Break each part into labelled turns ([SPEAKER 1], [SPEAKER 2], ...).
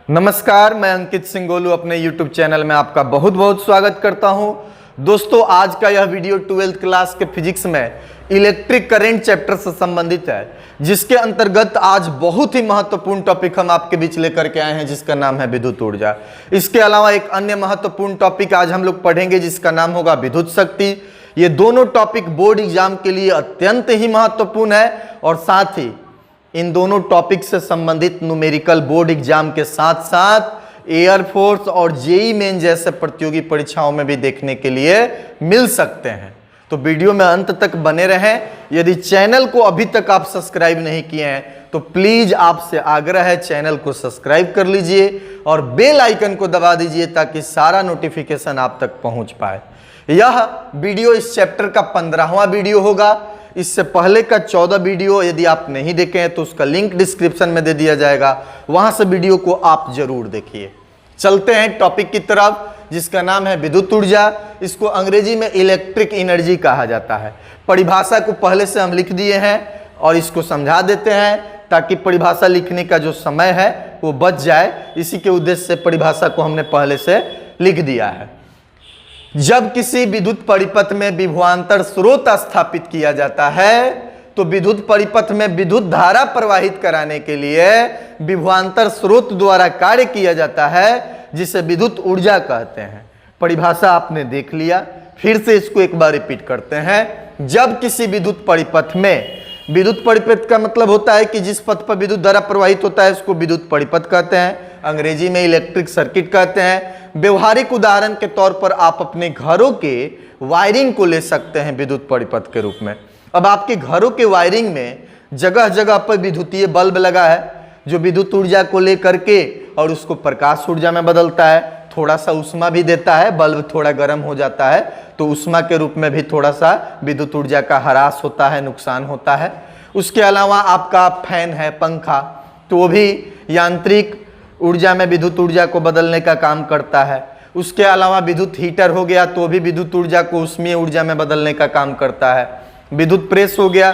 [SPEAKER 1] नमस्कार, मैं अंकित सिंह गोलू अपने YouTube चैनल में आपका बहुत बहुत स्वागत करता हूं। दोस्तों, आज का यह वीडियो 12th क्लास के फिजिक्स में इलेक्ट्रिक करंट चैप्टर से संबंधित है, जिसके अंतर्गत आज बहुत ही महत्वपूर्ण टॉपिक हम आपके बीच लेकर के आए हैं, जिसका नाम है विद्युत ऊर्जा। इसके अलावा एक अन्य महत्वपूर्ण टॉपिक आज हम लोग पढ़ेंगे, जिसका नाम होगा विद्युत शक्ति। ये दोनों टॉपिक बोर्ड एग्जाम के लिए अत्यंत ही महत्वपूर्ण है और साथ ही इन दोनों टॉपिक से संबंधित न्यूमेरिकल बोर्ड एग्जाम के साथ साथ एयरफोर्स और जेईई मेन जैसे प्रतियोगी परीक्षाओं में भी देखने के लिए मिल सकते हैं। तो वीडियो में अंत तक बने रहें। यदि चैनल को अभी तक आप सब्सक्राइब नहीं किए हैं तो प्लीज आपसे आग्रह है, चैनल को सब्सक्राइब कर लीजिए और बेल आइकन को दबा दीजिए ताकि सारा नोटिफिकेशन आप तक पहुंच पाए। यह वीडियो इस चैप्टर का 15वां वीडियो होगा। इससे पहले का 14 वीडियो यदि आप नहीं देखे हैं तो उसका लिंक डिस्क्रिप्शन में दे दिया जाएगा, वहां से वीडियो को आप जरूर देखिए। चलते हैं टॉपिक की तरफ, जिसका नाम है विद्युत ऊर्जा। इसको अंग्रेजी में इलेक्ट्रिक एनर्जी कहा जाता है। परिभाषा को पहले से हम लिख दिए हैं और इसको समझा देते हैं ताकि परिभाषा लिखने का जो समय है वो बच जाए। इसी के उद्देश्य से परिभाषा को हमने पहले से लिख दिया है। जब किसी विद्युत परिपथ में विभवांतर स्रोत स्थापित किया जाता है तो विद्युत परिपथ में विद्युत धारा प्रवाहित कराने के लिए विभवांतर स्रोत द्वारा कार्य किया जाता है, जिसे विद्युत ऊर्जा कहते हैं। परिभाषा आपने देख लिया, फिर से इसको एक बार रिपीट करते हैं। जब किसी विद्युत परिपथ में, विद्युत परिपथ का मतलब होता है कि जिस पथ पर विद्युत धारा प्रवाहित होता है उसको विद्युत परिपथ कहते हैं, अंग्रेजी में इलेक्ट्रिक सर्किट कहते हैं। व्यवहारिक उदाहरण के तौर पर आप अपने घरों के वायरिंग को ले सकते हैं विद्युत परिपथ के रूप में। अब आपके घरों के वायरिंग में जगह जगह पर विद्युतीय बल्ब लगा है, जो विद्युत ऊर्जा को लेकर के और उसको प्रकाश ऊर्जा में बदलता है। थोड़ा सा उष्मा भी देता है, बल्ब थोड़ा गर्म हो जाता है तो उष्मा के रूप में भी थोड़ा सा विद्युत ऊर्जा का ह्रास होता है, नुकसान होता है। उसके अलावा आपका फैन है, पंखा, तो वो भी यांत्रिक ऊर्जा में विद्युत ऊर्जा को बदलने का काम करता है। उसके अलावा विद्युत हीटर हो गया तो भी विद्युत ऊर्जा को उष्मीय ऊर्जा में बदलने का काम करता है। विद्युत प्रेस हो गया,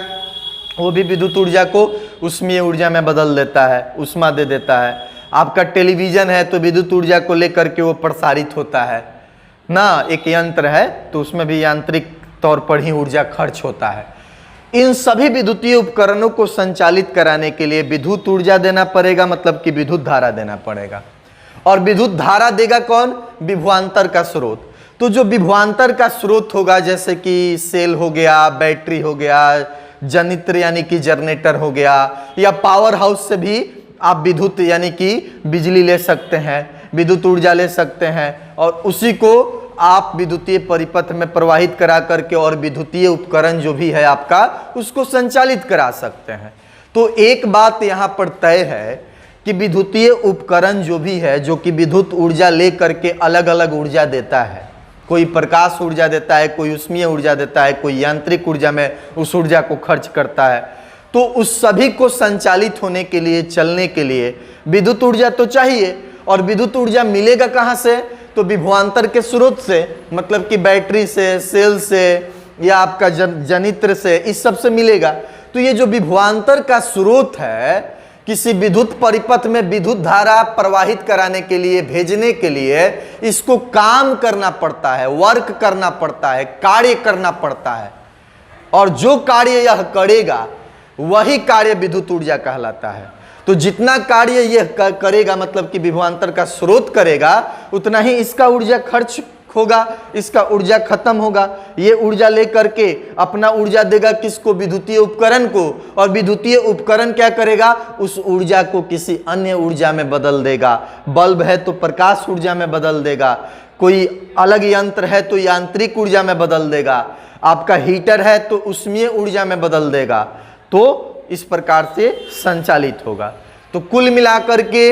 [SPEAKER 1] वो भी विद्युत ऊर्जा को उष्मीय ऊर्जा में बदल देता है, उष्मा दे देता है। आपका टेलीविजन है तो विद्युत ऊर्जा को लेकर के वो प्रसारित होता है ना, एक यंत्र है तो उसमें भी यांत्रिक तौर पर ही ऊर्जा खर्च होता है। इन सभी विद्युतीय उपकरणों को संचालित कराने के लिए विद्युत ऊर्जा देना पड़ेगा, मतलब कि विद्युत धारा देना पड़ेगा। और विद्युत धारा देगा कौन? विभवांतर का स्रोत। तो जो विभवांतर का स्रोत होगा, जैसे कि सेल हो गया, बैटरी हो गया, जनित्र यानी कि जनरेटर हो गया, या पावर हाउस से भी आप विद्युत यानी कि बिजली ले सकते हैं, विद्युत ऊर्जा ले सकते हैं और उसी को आप विद्युतीय परिपथ में प्रवाहित करा करके और विद्युतीय उपकरण जो भी है आपका उसको संचालित करा सकते हैं। तो एक बात यहाँ पर तय है कि विद्युतीय उपकरण जो भी है, जो कि विद्युत ऊर्जा ले करके अलग अलग ऊर्जा देता है, कोई प्रकाश ऊर्जा देता है, कोई उष्मीय ऊर्जा देता है, कोई यांत्रिक ऊर्जा में उस ऊर्जा को खर्च करता है, तो उस सभी को संचालित होने के लिए, चलने के लिए विद्युत ऊर्जा तो चाहिए। और विद्युत ऊर्जा मिलेगा कहाँ से? तो विभवांतर के स्रोत से, मतलब कि बैटरी से, सेल से या आपका जनित्र से, इस सब से मिलेगा। तो ये जो विभवांतर का स्रोत है, किसी विद्युत परिपथ में विद्युत धारा प्रवाहित कराने के लिए, भेजने के लिए इसको काम करना पड़ता है, वर्क करना पड़ता है, कार्य करना पड़ता है। और जो कार्य यह करेगा वही कार्य विद्युत ऊर्जा कहलाता है। तो जितना कार्य यह करेगा, मतलब कि विभवांतर का स्रोत करेगा, उतना ही इसका ऊर्जा खर्च होगा, इसका ऊर्जा खत्म होगा। ये ऊर्जा लेकर के अपना ऊर्जा देगा किसको? विद्युतीय उपकरण को। और विद्युतीय उपकरण क्या करेगा? उस ऊर्जा को किसी अन्य ऊर्जा में बदल देगा। बल्ब है तो प्रकाश ऊर्जा में बदल देगा, कोई अलग यंत्र है तो यांत्रिक ऊर्जा में बदल देगा, आपका हीटर है तो उष्मीय ऊर्जा में बदल देगा। तो इस प्रकार से संचालित होगा। तो कुल मिलाकर के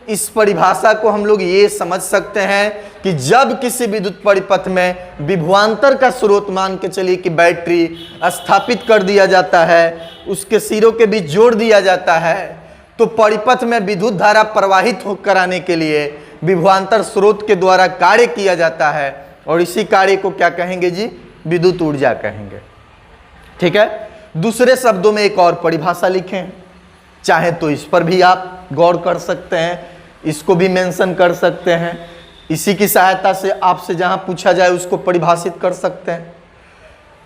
[SPEAKER 1] इस परिभाषा को हम लोग ये समझ सकते हैं कि जब किसी विद्युत परिपथ में विभवांतर का स्रोत, मान के चलिए कि बैटरी स्थापित कर दिया जाता है, उसके सिरों के बीच जोड़ दिया जाता है, तो परिपथ में विद्युत धारा प्रवाहित कराने के लिए विभवांतर स्रोत के द्वारा कार्य किया जाता है। और इसी कार्य को क्या कहेंगे जी? विद्युत ऊर्जा कहेंगे। ठीक है। दूसरे शब्दों में एक और परिभाषा लिखें, चाहे तो इस पर भी आप गौर कर सकते हैं इसको भी मेंशन कर सकते हैं। इसी की सहायता से आपसे जहां पूछा जाए उसको परिभाषित कर सकते हैं।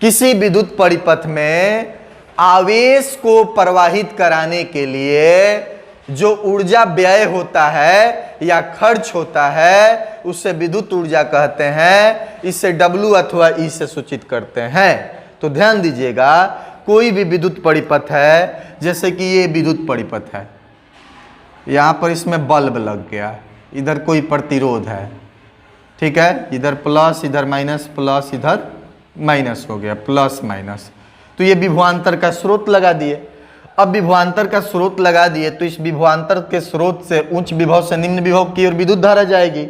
[SPEAKER 1] किसी विद्युत परिपथ में आवेश को प्रवाहित कराने के लिए जो ऊर्जा व्यय होता है या खर्च होता है उससे विद्युत ऊर्जा कहते हैं। इसे W अथवा E से सूचित करते हैं। तो ध्यान दीजिएगा, कोई भी विद्युत परिपथ है, जैसे कि ये विद्युत परिपथ है, यहां पर इसमें बल्ब लग गया, इधर कोई प्रतिरोध है, ठीक है, इधर प्लस इधर माइनस, प्लस इधर माइनस हो गया, प्लस माइनस। तो ये विभवांतर का स्रोत लगा दिए। अब विभवांतर का स्रोत लगा दिए तो इस विभवांतर के स्रोत से उच्च विभव से निम्न विभव की ओर विद्युत धारा जाएगी।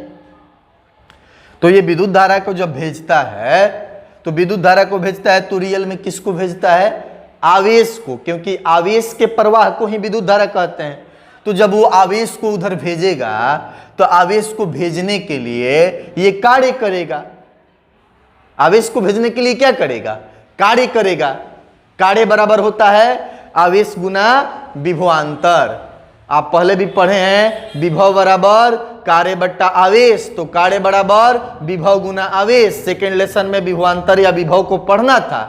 [SPEAKER 1] तो ये विद्युत धारा को जब भेजता है तो विद्युत धारा को भेजता है तो रियल में किसको भेजता है? आवेश को, क्योंकि आवेश के प्रवाह को ही विद्युत धारा कहते हैं। तो जब वो आवेश को उधर भेजेगा तो आवेश को भेजने के लिए ये कार्य करेगा। आवेश को भेजने के लिए क्या करेगा? कार्य करेगा। कार्य बराबर होता है आवेश गुना विभवांतर। आप पहले भी पढ़े हैं, विभव बराबर कार्य बट्टा आवेश, तो कार्य बराबर विभव गुना आवेश। सेकेंड लेसन में विभवांतर या विभव को पढ़ना था।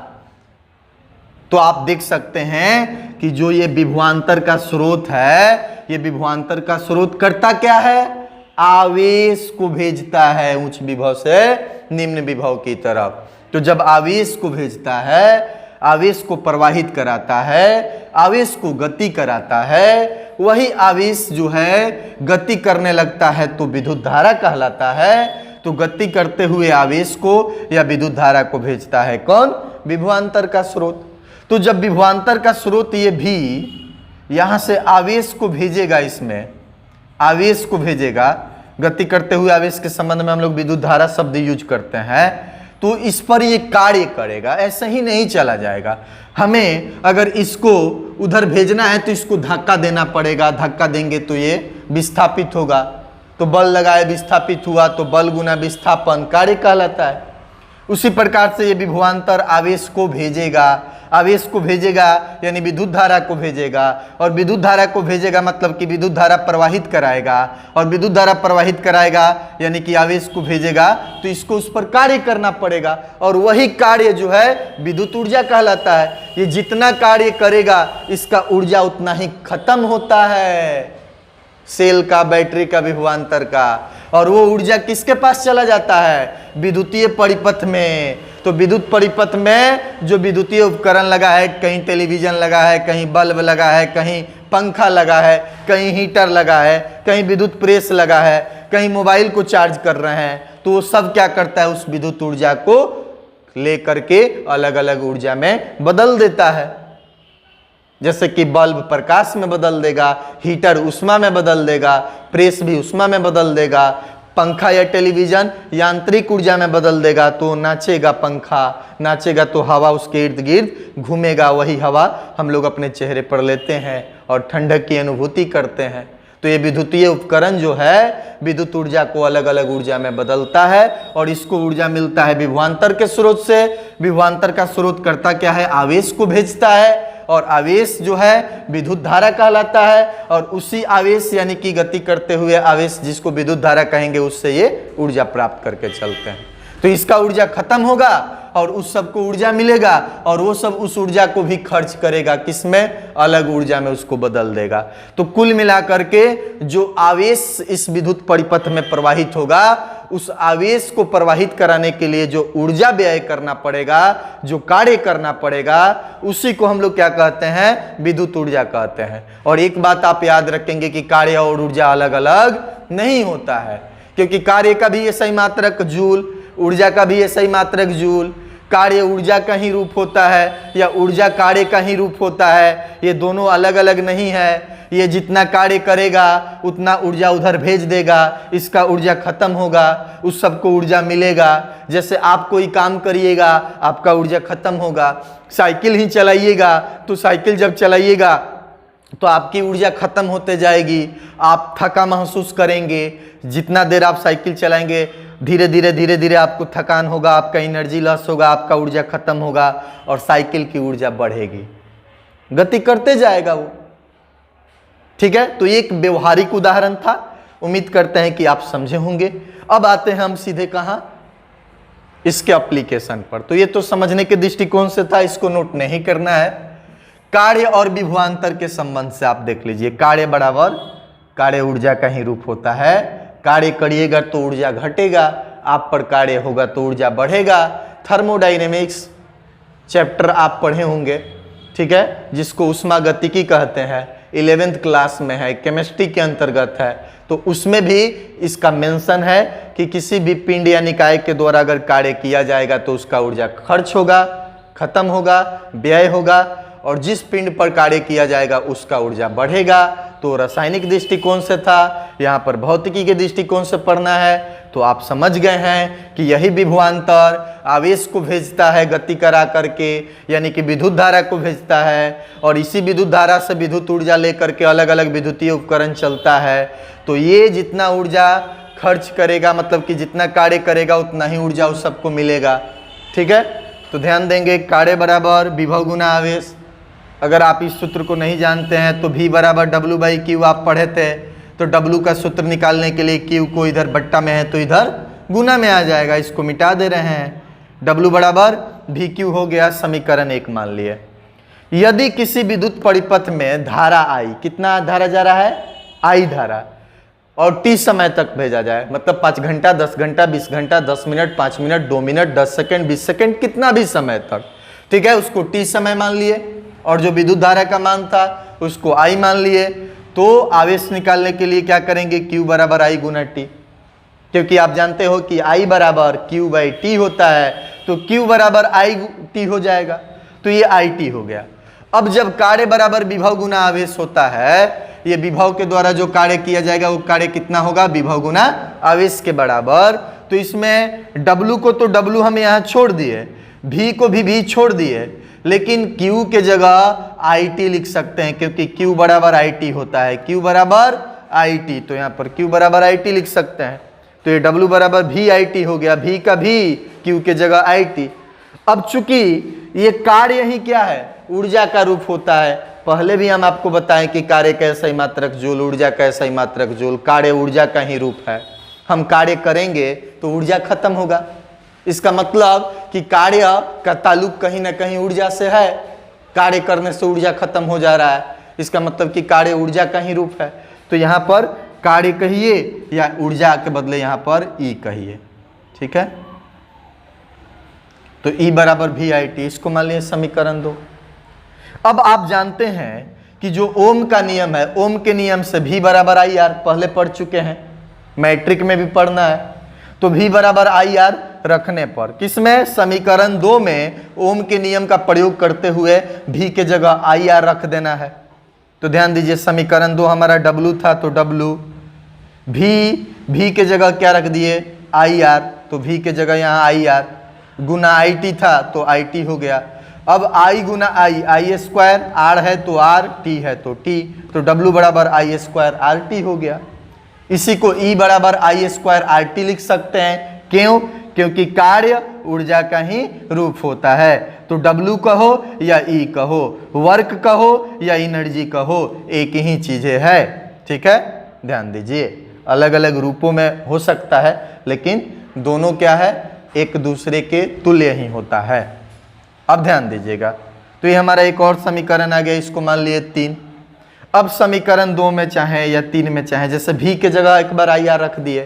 [SPEAKER 1] तो आप देख सकते हैं कि जो ये विभवांतर का स्रोत है, ये विभवांतर का स्रोत करता क्या है? आवेश को भेजता है उच्च विभव से निम्न विभव की तरफ। तो जब आवेश को भेजता है, आवेश को प्रवाहित कराता है, आवेश को गति कराता है, वही आवेश जो है गति करने लगता है तो विद्युत धारा कहलाता है। तो गति करते हुए आवेश को या विद्युत धारा को भेजता है कौन? विभवांतर का स्रोत। तो जब विभवांतर का स्रोत ये भी यहां से आवेश को भेजेगा, इसमें आवेश को भेजेगा, गति करते हुए आवेश के संबंध में हम लोग विद्युत धारा शब्द यूज करते हैं, तो इस पर ये कार्य करेगा, ऐसे ही नहीं चला जाएगा। हमें अगर इसको उधर भेजना है तो इसको धक्का देना पड़ेगा, धक्का देंगे तो ये विस्थापित होगा। तो बल लगाए विस्थापित हुआ तो बल गुना विस्थापन कार्य कहलाता है। उसी प्रकार से ये विभवांतर आवेश को भेजेगा, आवेश को भेजेगा यानी विद्युत धारा को भेजेगा, और विद्युत धारा को भेजेगा मतलब कि विद्युत धारा प्रवाहित कराएगा, और विद्युत धारा प्रवाहित कराएगा यानी कि आवेश को भेजेगा, तो इसको उस पर कार्य करना पड़ेगा, और वही कार्य जो है विद्युत ऊर्जा कहलाता है। ये जितना कार्य करेगा इसका ऊर्जा उतना ही खत्म होता है, सेल का, बैटरी का, विभवांतर का। और वो ऊर्जा किसके पास चला जाता है? विद्युतीय परिपथ में। तो विद्युत परिपथ में जो विद्युतीय उपकरण लगा है, कहीं टेलीविजन लगा है, कहीं बल्ब लगा है, कहीं पंखा लगा है, कहीं हीटर लगा है, कहीं विद्युत प्रेस लगा है, कहीं मोबाइल को चार्ज कर रहे हैं, तो वो सब क्या करता है? उस विद्युत ऊर्जा को लेकर के अलग अलग ऊर्जा में बदल देता है। जैसे कि बल्ब प्रकाश में बदल देगा, हीटर उष्मा में बदल देगा, प्रेस भी उष्मा में बदल देगा, पंखा या टेलीविजन यांत्रिक ऊर्जा में बदल देगा। तो नाचेगा पंखा, नाचेगा तो हवा उसके इर्द गिर्द घूमेगा, वही हवा हम लोग अपने चेहरे पर लेते हैं और ठंडक की अनुभूति करते हैं। तो ये विद्युतीय उपकरण जो है विद्युत ऊर्जा को अलग अलग ऊर्जा में बदलता है, और इसको ऊर्जा मिलता है विभवांतर के स्रोत से। विभवांतर का स्रोत करता क्या है? आवेश को भेजता है, और आवेश जो है विद्युत धारा कहलाता है, और उसी आवेश यानी कि गति करते हुए आवेश जिसको विद्युत धारा कहेंगे, उससे ये ऊर्जा प्राप्त करके चलते हैं। तो इसका ऊर्जा खत्म होगा और उस सब को ऊर्जा मिलेगा, और वो सब उस ऊर्जा को भी खर्च करेगा, किसमें? अलग ऊर्जा में उसको बदल देगा। तो कुल मिलाकर के जो आवेश इस विद्युत परिपथ में प्रवाहित होगा, उस आवेश को प्रवाहित कराने के लिए जो ऊर्जा व्यय करना पड़ेगा, जो कार्य करना पड़ेगा, उसी को हम लोग क्या कहते हैं? विद्युत ऊर्जा कहते हैं। और एक बात आप याद रखेंगे कि कार्य और ऊर्जा अलग अलग नहीं होता है, क्योंकि कार्य का भी ऐसा ही मात्रक जूल, ऊर्जा का भी ऐसा ही मात्रक जूल। कार्य ऊर्जा का ही रूप होता है या ऊर्जा कार्य का ही रूप होता है, ये दोनों अलग अलग नहीं है। ये जितना कार्य करेगा उतना ऊर्जा उधर भेज देगा, इसका ऊर्जा खत्म होगा, उस सबको ऊर्जा मिलेगा। जैसे आप कोई काम करिएगा, आपका ऊर्जा खत्म होगा। साइकिल ही चलाइएगा तो साइकिल जब चलाइएगा तो आपकी ऊर्जा खत्म होते जाएगी, आप थका महसूस करेंगे। जितना देर आप साइकिल चलाएंगे धीरे धीरे आपको थकान होगा, आपका एनर्जी लॉस होगा, आपका ऊर्जा खत्म होगा, और साइकिल की ऊर्जा बढ़ेगी, गति करते जाएगा वो। ठीक है, तो एक व्यवहारिक उदाहरण था। उम्मीद करते हैं कि आप समझे होंगे। अब आते हैं हम सीधे कहां, इसके एप्लीकेशन पर। तो ये तो समझने के दृष्टिकोण से था, इसको नोट नहीं करना है। कार्य और विभवांतर के संबंध से आप देख लीजिए, कार्य बराबर कार्य ऊर्जा का ही रूप होता है। कार्य करिएगा तो ऊर्जा घटेगा, आप पर कार्य होगा तो ऊर्जा बढ़ेगा। थर्मोडायनेमिक्स चैप्टर आप पढ़े होंगे, ठीक है, जिसको उष्मागतिकी कहते हैं, 11th क्लास में है, केमिस्ट्री के अंतर्गत है। तो उसमें भी इसका मेंशन है कि किसी भी पिंड या निकाय के द्वारा अगर कार्य किया जाएगा तो उसका ऊर्जा खर्च होगा, खत्म होगा, व्यय होगा, और जिस पिंड पर कार्य किया जाएगा उसका ऊर्जा बढ़ेगा। तो रासायनिक दृष्टिकोण से था, यहाँ पर भौतिकी के दृष्टिकोण से पढ़ना है। तो आप समझ गए हैं कि यही विभवांतर आवेश को भेजता है गति करा करके, यानी कि विद्युत धारा को भेजता है, और इसी विद्युत धारा से विद्युत ऊर्जा लेकर के अलग अलग विद्युतीय उपकरण चलता है। तो ये जितना ऊर्जा खर्च करेगा, मतलब कि जितना कार्य करेगा उतना ही ऊर्जा उस सबको मिलेगा, ठीक है। तो ध्यान देंगे, कार्य बराबर विभव गुना आवेश। अगर आप इस सूत्र को नहीं जानते हैं तो V बराबर W/Q आप पढ़े थे, तो W का सूत्र निकालने के लिए Q को इधर बट्टा में है तो इधर गुना में आ जाएगा, इसको मिटा दे रहे हैं। W बराबर VQ हो गया, समीकरण 1 मान लिए। यदि किसी विद्युत परिपथ में धारा I, कितना धारा जा रहा है, I धारा, और T समय तक भेजा जाए, मतलब 5 घंटा, 10 घंटा, 20 घंटा, 10 minute, 5 minute, 2 minute, 10 second, 20 second, कितना भी समय तक, ठीक है, उसको T समय मान लिए, और जो विद्युत धारा का मान था उसको I मान लिए। तो आवेश निकालने के लिए क्या करेंगे, Q बराबर I गुना T, क्योंकि आप जानते हो कि I बराबर Q/T होता है, तो Q बराबर I/T हो जाएगा, तो ये IT हो गया। अब जब कार्य बराबर विभव गुना आवेश होता है, ये विभव के द्वारा जो कार्य किया जाएगा वो कार्य कितना होगा, विभव गुना आवेश के बराबर। तो इसमें W को तो W हम यहाँ छोड़ दिए, V को भी V छोड़ दिए, लेकिन Q के जगह IT लिख सकते हैं, क्योंकि Q बराबर IT होता है, Q बराबर IT, तो यहाँ पर Q बराबर IT लिख सकते हैं। तो ये W बराबर VIT हो गया, V का भी Q के जगह IT। अब चूंकि ये कार्य ही क्या है, ऊर्जा का रूप होता है। पहले भी हम आपको बताएं कि कार्य का SI मात्रक जूल, ऊर्जा का SI मात्रक जूल, कार्य ऊर्जा का ही रूप है। हम कार्य करेंगे तो ऊर्जा खत्म होगा, इसका मतलब कि कार्य का ताल्लुक कहीं ना कहीं ऊर्जा से है। कार्य करने से ऊर्जा खत्म हो जा रहा है, इसका मतलब कि कार्य ऊर्जा का ही रूप है। तो यहाँ पर कार्य कहिए या ऊर्जा के बदले यहाँ पर E कहिए, ठीक है। तो E बराबर VIT, इसको मान लिया समीकरण 2। अब आप जानते हैं कि जो ओम का नियम है, ओम के नियम से V बराबर IR पहले पढ़ चुके हैं, मैट्रिक में भी पढ़ना है। तो V बराबर IR रखने पर, किसमें, समीकरण 2 में ओम के नियम का प्रयोग करते हुए V के जगह IR रख देना है। तो ध्यान दीजिए, समीकरण 2 हमारा W था, तो W, V के जगह क्या रख दिए, IR, तो V के जगह यहाँ IR, गुना IT था तो IT हो गया। अब I Guna I square, R है तो R, T है तो T, तो W बराबर I स्क्वायर RT हो गया। इसी को E बराबर I स्क्वायर RT लिख सकते हैं, क्यों, क्योंकि कार्य ऊर्जा का ही रूप होता है। तो W कहो या E कहो, वर्क कहो या एनर्जी कहो, एक ही चीजें है, ठीक है। ध्यान दीजिए, अलग अलग रूपों में हो सकता है, लेकिन दोनों क्या है, एक दूसरे के तुल्य ही होता है। अब ध्यान दीजिएगा, तो ये हमारा एक और समीकरण आ गया, इसको मान लिए 3। अब समीकरण 2 में चाहे या 3 में चाहे, जैसे V के जगह एक बार IR रख दिए,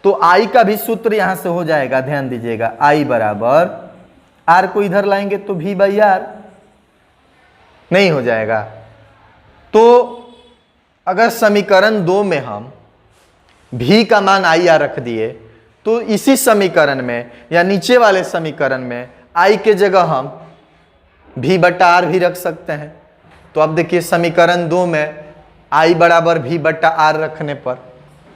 [SPEAKER 1] तो I का भी सूत्र यहां से हो जाएगा। ध्यान दीजिएगा, I बराबर, R को इधर लाएंगे तो V/R नहीं हो जाएगा। तो अगर समीकरण 2 में हम V का मान IR रख दिए, तो इसी समीकरण में या नीचे वाले समीकरण में I के जगह हम V/R भी रख सकते हैं। तो अब देखिए, समीकरण 2 में I बराबर V/R रखने पर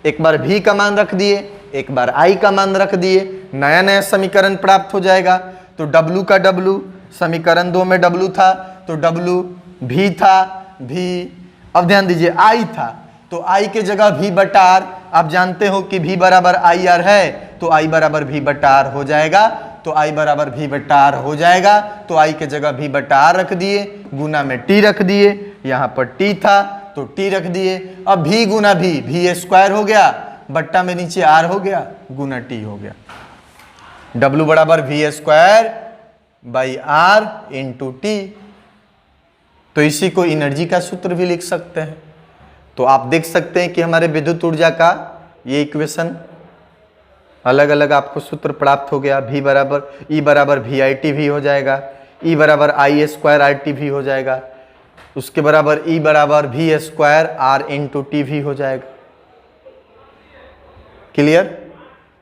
[SPEAKER 1] एक बार V का मान रख दिए, एक बार I का मान रख दिए, नया नया समीकरण प्राप्त हो जाएगा। तो W का W, समीकरण 2 में W था तो W, V था V, अब ध्यान दीजिए I था तो I के जगह V/R, आप जानते हो कि V बराबर IR है, तो I बराबर V/R हो जाएगा। तो I बराबर V/R हो जाएगा, तो I के जगह V/R रख दिए, गुना में T रख दिए, यहाँ पर T था तो टी रख दिए। अब भी गुना भी, भी स्क्वायर हो गया बट्टा में नीचे आर हो गया गुना टी हो गया। W बराबर V square by R into T. तो इसी को एनर्जी का सूत्र भी लिख सकते हैं। तो आप देख सकते हैं कि हमारे विद्युत ऊर्जा का ये इक्वेशन अलग अलग आपको सूत्र प्राप्त हो गया। V बराबर E बराबर वी आई टी भी हो जाएगा, E बराबर आई स्क्वायर आर टी भी हो जाएगा, उसके बराबर E बराबर V square R into T भी हो जाएगा। क्लियर?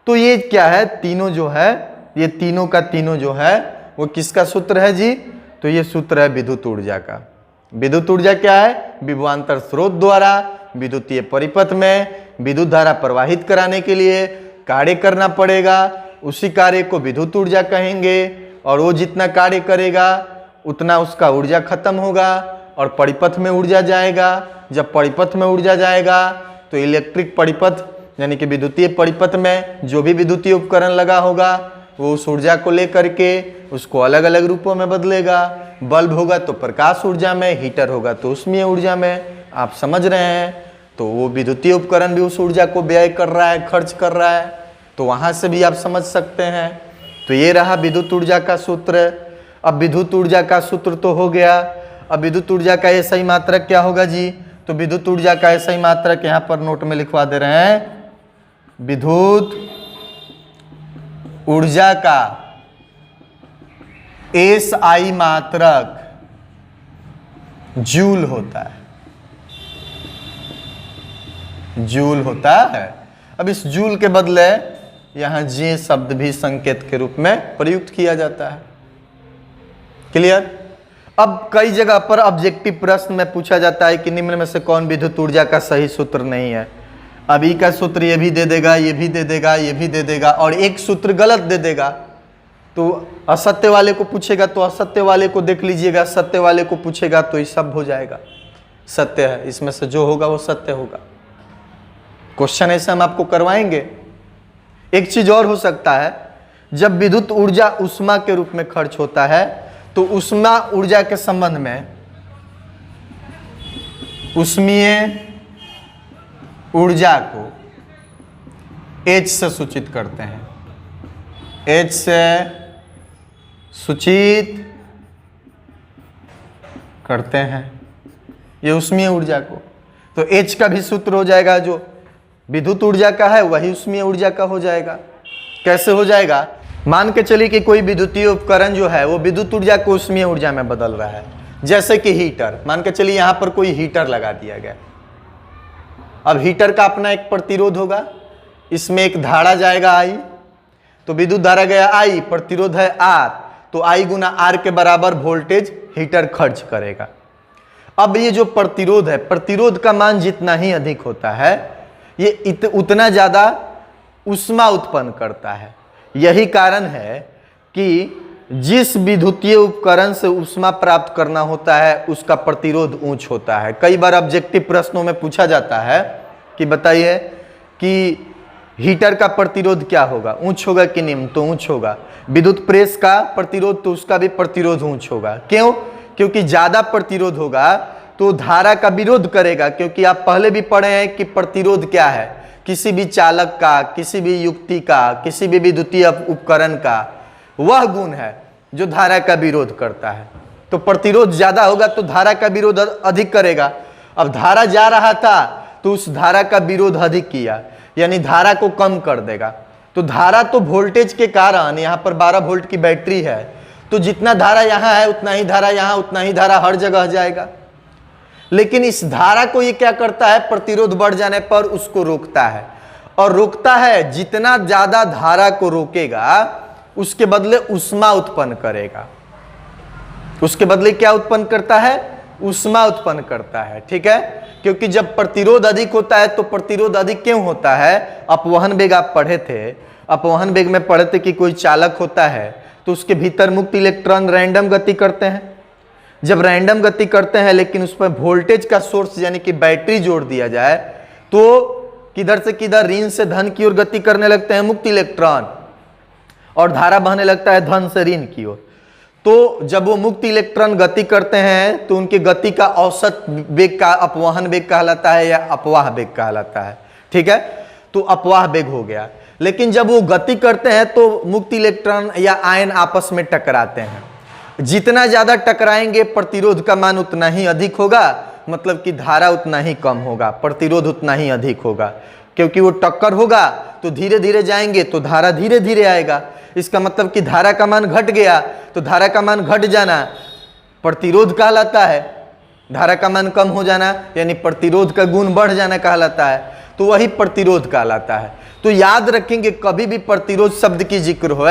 [SPEAKER 1] तो ये क्या है, तीनों जो है, ये तीनों का तीनों जो है वो किसका सूत्र है जी? तो ये सूत्र है विद्युत ऊर्जा का। विद्युत ऊर्जा क्या है? विभवांतर स्रोत द्वारा विद्युतीय परिपथ में विद्युत धारा प्रवाहित कराने के लिए कार्य करना पड़ेगा, उसी कार्य को विद्युत ऊर्जा कहेंगे। और वो जितना कार्य करेगा उतना उसका ऊर्जा खत्म होगा और परिपथ में ऊर्जा जाएगा। जब परिपथ में ऊर्जा जाएगा तो इलेक्ट्रिक परिपथ यानी कि विद्युतीय परिपथ में जो भी विद्युतीय उपकरण लगा होगा वो उस ऊर्जा को लेकर के उसको अलग अलग रूपों में बदलेगा। बल्ब होगा तो प्रकाश ऊर्जा में, हीटर होगा तो उष्मीय ऊर्जा में। आप समझ रहे हैं? तो वो विद्युतीय उपकरण भी उस ऊर्जा को व्यय कर रहा है, खर्च कर रहा है। तो वहां से भी आप समझ सकते हैं। तो ये रहा विद्युत ऊर्जा का सूत्र। अब विद्युत ऊर्जा का सूत्र तो हो गया। अब विद्युत ऊर्जा का SI मात्रक क्या होगा जी? तो विद्युत ऊर्जा का SI मात्रक यहां पर नोट में लिखवा दे रहे हैं। विद्युत ऊर्जा का SI मात्रक जूल होता है, जूल होता है। अब इस जूल के बदले यहां जे शब्द भी संकेत के रूप में प्रयुक्त किया जाता है। क्लियर? अब कई जगह पर ऑब्जेक्टिव प्रश्न में पूछा जाता है कि निम्न में से कौन विद्युत ऊर्जा का सही सूत्र नहीं है। अब ई का सूत्र ये भी दे देगा, ये भी दे देगा, ये भी दे देगा और एक सूत्र गलत दे देगा। तो असत्य वाले को पूछेगा तो असत्य वाले को देख लीजिएगा, सत्य वाले को पूछेगा तो ये सब हो जाएगा। सत्य है, इसमें से जो होगा वो सत्य होगा। क्वेश्चन ऐसे हम आपको करवाएंगे। एक चीज और हो सकता है, जब विद्युत ऊर्जा ऊष्मा के रूप में खर्च होता है तो ऊष्मा ऊर्जा के संबंध में ऊष्मीय ऊर्जा को H से सूचित करते हैं। H से सूचित करते हैं ये ऊष्मीय ऊर्जा को। तो H का भी सूत्र हो जाएगा, जो विद्युत ऊर्जा का है वही ऊष्मीय ऊर्जा का हो जाएगा। कैसे हो जाएगा? मान के चलिए कि कोई विद्युतीय उपकरण जो है वो विद्युत ऊर्जा को ऊष्मीय ऊर्जा में बदल रहा है। जैसे कि हीटर, मान के चलिए यहां पर कोई हीटर लगा दिया गया। अब हीटर का अपना एक प्रतिरोध होगा, इसमें एक धारा जाएगा I, तो विद्युत धारा गया I, प्रतिरोध है R, तो I गुना R के बराबर वोल्टेज हीटर खर्च करेगा। अब ये जो प्रतिरोध है, प्रतिरोध का मान जितना ही अधिक होता है ये उतना ज्यादा ऊष्मा उत्पन्न करता है। यही कारण है कि जिस विद्युतीय उपकरण से ऊष्मा प्राप्त करना होता है उसका प्रतिरोध ऊंच होता है। कई बार ऑब्जेक्टिव प्रश्नों में पूछा जाता है कि बताइए कि हीटर का प्रतिरोध क्या होगा, ऊंच होगा कि निम्न? तो ऊंच होगा। विद्युत प्रेस का प्रतिरोध, तो उसका भी प्रतिरोध ऊंच होगा। क्यों? क्योंकि ज्यादा प्रतिरोध होगा तो धारा का विरोध करेगा। क्योंकि आप पहले भी पढ़े हैं कि प्रतिरोध क्या है, किसी भी चालक का, किसी भी युक्ति का, किसी भी विद्युतीय उपकरण का वह गुण है जो धारा का विरोध करता है। तो प्रतिरोध ज्यादा होगा तो धारा का विरोध अधिक करेगा। अब धारा जा रहा था तो उस धारा का विरोध अधिक किया, यानी धारा को कम कर देगा। तो धारा तो वोल्टेज के कारण, यहाँ पर 12 वोल्ट की बैटरी है तो जितना धारा यहाँ है उतना ही धारा यहाँ, उतना ही धारा हर जगह जाएगा। लेकिन इस धारा को ये क्या करता है, प्रतिरोध बढ़ जाने पर उसको रोकता है। और रोकता है, जितना ज्यादा धारा को रोकेगा उसके बदले ऊष्मा उत्पन्न करेगा। उसके बदले क्या उत्पन्न करता है? ऊष्मा उत्पन्न करता है। ठीक है? क्योंकि जब प्रतिरोध अधिक होता है तो प्रतिरोध अधिक क्यों होता है? अपवहन वेग आप पढ़े थे, अपवहन वेग में पढ़े थे कि कोई चालक होता है तो उसके भीतर मुक्त इलेक्ट्रॉन रैंडम गति करते हैं। जब रैंडम गति करते हैं लेकिन उस पर वोल्टेज का सोर्स यानी कि बैटरी जोड़ दिया जाए तो किधर से किधर, ऋण से धन की ओर गति करने लगते हैं मुक्त इलेक्ट्रॉन और धारा बहने लगता है धन से ऋण की ओर। तो जब वो मुक्त इलेक्ट्रॉन गति करते हैं तो उनकी गति का औसत वेग का अपवहन वेग कहलाता है या अपवाह वेग कहलाता है। ठीक है, तो अपवाह वेग हो गया। लेकिन जब वो गति करते हैं तो मुक्त इलेक्ट्रॉन या आयन आपस में टकराते हैं। जितना ज्यादा टकराएंगे प्रतिरोध का मान उतना ही अधिक होगा, मतलब कि धारा उतना ही कम होगा, प्रतिरोध उतना ही अधिक होगा। क्योंकि वो टक्कर होगा तो धीरे धीरे जाएंगे तो धारा धीरे धीरे आएगा। इसका मतलब कि धारा का मान घट गया तो धारा का मान घट जाना प्रतिरोध कहलाता है। धारा का मान कम हो जाना यानी प्रतिरोध का गुण बढ़ जाना कहलाता है, तो वही प्रतिरोध कहलाता है। तो याद रखेंगे कभी भी प्रतिरोध शब्द की जिक्र हो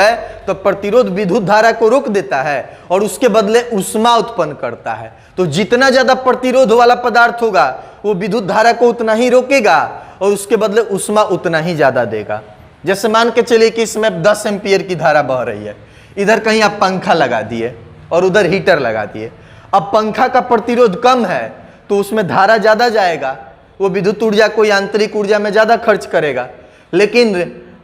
[SPEAKER 1] तो प्रतिरोध विद्युत धारा को रोक देता है और उसके बदले ऊष्मा उत्पन्न करता है। तो जितना ज्यादा प्रतिरोध वाला पदार्थ होगा वो विद्युत धारा को उतना ही रोकेगा और उसके बदले ऊष्मा उतना ही ज्यादा देगा। जैसे मान के चलिए कि इसमें 10 एम्पियर की धारा बह रही है, इधर कहीं आप पंखा लगा दिए और उधर हीटर लगा दिए। अब पंखा का प्रतिरोध कम है तो उसमें धारा ज्यादा जाएगा, वो विद्युत ऊर्जा को यांत्रिक ऊर्जा में ज्यादा खर्च करेगा। लेकिन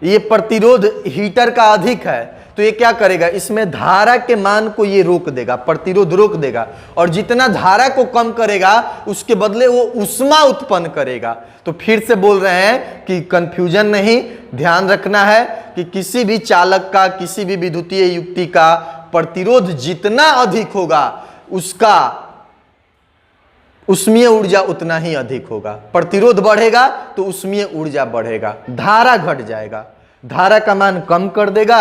[SPEAKER 1] ये प्रतिरोध हीटर का अधिक है तो ये क्या करेगा, इसमें धारा के मान को ये रोक देगा, प्रतिरोध रोक देगा। और जितना धारा को कम करेगा उसके बदले वो ऊष्मा उत्पन्न करेगा। तो फिर से बोल रहे हैं कि कंफ्यूजन नहीं, ध्यान रखना है कि किसी भी चालक का, किसी भी विद्युतीय युक्ति का प्रतिरोध जितना अधिक होगा उसका ऊष्मीय ऊर्जा उतना ही अधिक होगा। प्रतिरोध बढ़ेगा तो ऊष्मीय ऊर्जा बढ़ेगा, धारा घट जाएगा। धारा का मान कम कर देगा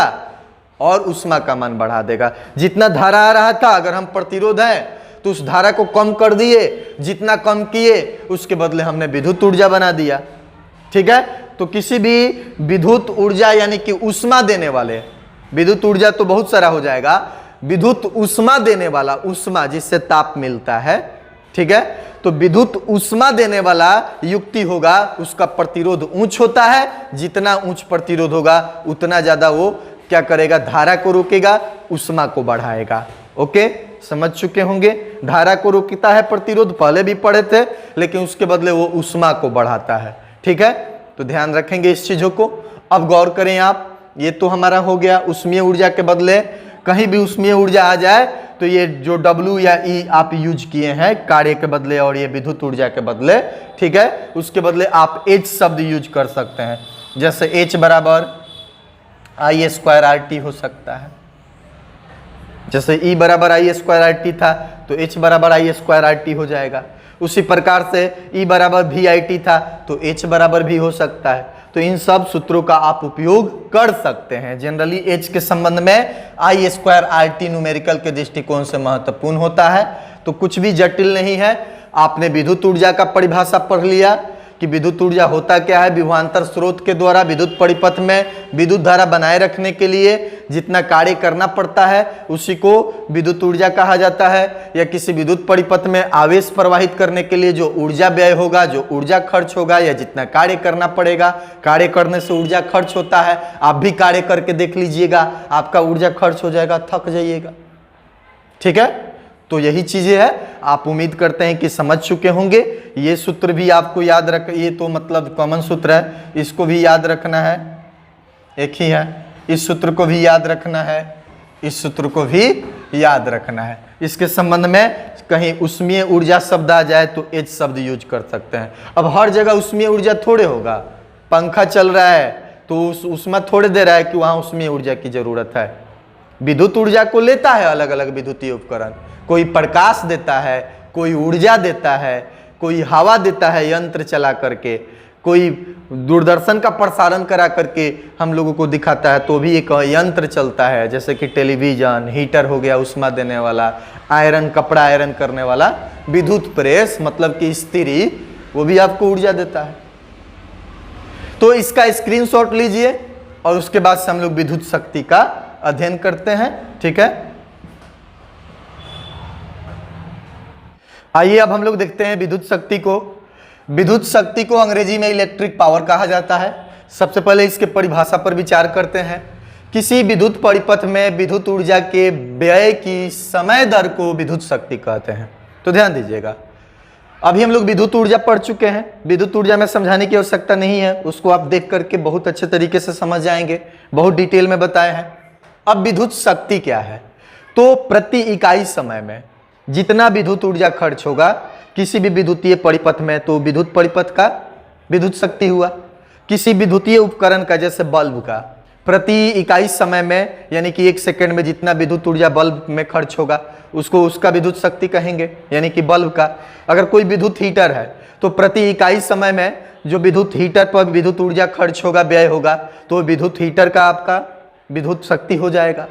[SPEAKER 1] और ऊष्मा का मान बढ़ा देगा। जितना धारा आ रहा था अगर हम प्रतिरोध है तो उस धारा को कम कर दिए, जितना कम किए उसके बदले हमने विद्युत ऊर्जा बना दिया। ठीक है, तो किसी भी विद्युत ऊर्जा यानी कि ऊष्मा देने वाले, विद्युत ऊर्जा तो बहुत सारा हो जाएगा, विद्युत ऊष्मा देने वाला, ऊष्मा जिससे ताप मिलता है, ठीक है, तो विद्युत ऊष्मा देने वाला युक्ति होगा उसका प्रतिरोध ऊंच होता है। जितना ऊंच प्रतिरोध होगा उतना ज्यादा वो क्या करेगा, धारा को रोकेगा, ऊष्मा को बढ़ाएगा। ओके, समझ चुके होंगे। धारा को रोकता है प्रतिरोध, पहले भी पढ़े थे, लेकिन उसके बदले वो ऊष्मा को बढ़ाता है। ठीक है, तो ध्यान रखेंगे इस चीजों को। अब गौर करें आप, ये तो हमारा हो गया ऊष्मीय ऊर्जा के बदले कहीं भी ऊष्मीय ऊर्जा आ जाए तो ये जो W या E आप यूज किए हैं कार्य के बदले और ये विद्युत ऊर्जा के बदले, ठीक है, उसके बदले आप H शब्द यूज कर सकते हैं। जैसे H बराबर I² RT हो सकता है। जैसे E बराबर I² RT था तो H बराबर I² RT हो जाएगा। उसी प्रकार से E बराबर VIT था तो H बराबर भी हो सकता है। तो इन सब सूत्रों का आप उपयोग कर सकते हैं। जनरली H के संबंध में I² RT न्यूमेरिकल के दृष्टिकोण से महत्वपूर्ण होता है, तो कुछ भी जटिल नहीं है। आपने विद्युत ऊर्जा का परिभाषा पढ़ लिया कि विद्युत ऊर्जा होता क्या है। विभवांतर स्रोत के द्वारा विद्युत परिपथ में विद्युत धारा बनाए रखने के लिए जितना कार्य करना पड़ता है उसी को विद्युत ऊर्जा कहा जाता है। या किसी विद्युत परिपथ में आवेश प्रवाहित करने के लिए जो ऊर्जा व्यय होगा, जो ऊर्जा खर्च होगा या जितना कार्य करना पड़ेगा, कार्य करने से ऊर्जा खर्च होता है। आप भी कार्य करके देख लीजिएगा, आपका ऊर्जा खर्च हो जाएगा, थक जाइएगा। ठीक है, तो यही चीजें है। आप उम्मीद करते हैं कि समझ चुके होंगे। ये सूत्र भी आपको याद रख, ये तो मतलब कॉमन सूत्र है, इसको भी याद रखना है, एक ही है। इस सूत्र को भी याद रखना है, इस सूत्र को भी याद रखना है। इसके संबंध में कहीं ऊष्मीय ऊर्जा शब्द आ जाए तो H शब्द यूज कर सकते हैं। अब हर जगह ऊष्मीय ऊर्जा थोड़े होगा, पंखा चल रहा है तो ऊष्मा थोड़े दे रहा है कि वहां ऊष्मीय ऊर्जा की जरूरत है। विद्युत ऊर्जा को लेता है अलग अलग विद्युतीय उपकरण, कोई प्रकाश देता है, कोई ऊर्जा देता है, कोई हवा देता है यंत्र चला करके, कोई दूरदर्शन का प्रसारण करा करके हम लोगों को दिखाता है तो भी एक यंत्र चलता है। जैसे कि टेलीविजन, हीटर हो गया ऊष्मा देने वाला, आयरन, कपड़ा आयरन करने वाला, विद्युत प्रेस मतलब कि इस्त्री, वो भी आपको ऊर्जा देता है। तो इसका स्क्रीनशॉट लीजिए और उसके बाद से हम लोग विद्युत शक्ति का अध्ययन करते हैं। ठीक है, आइए अब हम लोग देखते हैं विद्युत शक्ति को। विद्युत शक्ति को अंग्रेजी में इलेक्ट्रिक पावर कहा जाता है। सबसे पहले इसके परिभाषा पर विचार करते हैं। किसी विद्युत परिपथ में विद्युत ऊर्जा के व्यय की समय दर को विद्युत शक्ति कहते हैं। तो ध्यान दीजिएगा, अभी हम लोग विद्युत ऊर्जा पढ़ चुके हैं, विद्युत ऊर्जा में समझाने की आवश्यकता नहीं है, उसको आप देख करके बहुत अच्छे तरीके से समझ जाएंगे, बहुत डिटेल में बताए हैं। अब विद्युत शक्ति क्या है, तो प्रति इकाई समय में जितना विद्युत ऊर्जा खर्च होगा किसी भी विद्युतीय परिपथ में, तो विद्युत परिपथ का विद्युत शक्ति हुआ। किसी विद्युतीय उपकरण का, जैसे बल्ब का, प्रति इकाई समय में यानी कि 1 सेकंड में जितना विद्युत ऊर्जा बल्ब में खर्च होगा उसको उसका विद्युत शक्ति कहेंगे, यानी कि बल्ब का। अगर कोई विद्युत हीटर है तो प्रति इकाई समय में जो विद्युत हीटर पर विद्युत ऊर्जा खर्च होगा, व्यय होगा, तो विद्युत हीटर का आपका विद्युत शक्ति हो जाएगा।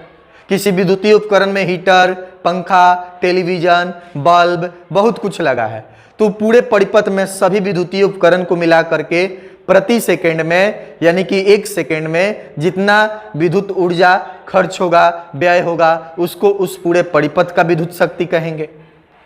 [SPEAKER 1] किसी विद्युतीय उपकरण में हीटर, पंखा, टेलीविजन, बल्ब, बहुत कुछ लगा है, तो पूरे परिपथ में सभी विद्युतीय उपकरण को मिला करके प्रति सेकंड में यानी कि 1 सेकंड में जितना विद्युत ऊर्जा खर्च होगा, व्यय होगा, उसको उस पूरे परिपथ का विद्युत शक्ति कहेंगे।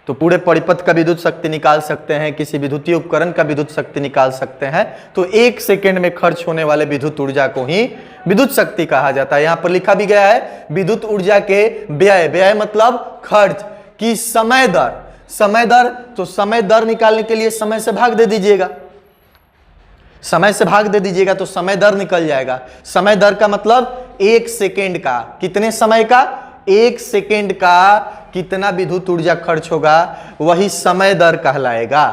[SPEAKER 1] तो पूरे परिपथ का विद्युत शक्ति निकाल सकते हैं, किसी विद्युतीय उपकरण का विद्युत शक्ति निकाल सकते हैं, तो 1 सेकंड में खर्च होने वाले विद्युत ऊर्जा को ही विद्युत शक्ति कहा जाता है। यहां पर लिखा भी गया है विद्युत ऊर्जा के व्यय, व्यय मतलब खर्च की समय दर। समय दर, तो समय दर निकालने के लिए समय से भाग दे दीजिएगा, समय से भाग दे दीजिएगा तो समय दर निकल जाएगा। समय दर का मतलब 1 सेकेंड का, कितने समय का, 1 सेकेंड का कितना विद्युत ऊर्जा खर्च होगा वही समय दर कहलाएगा।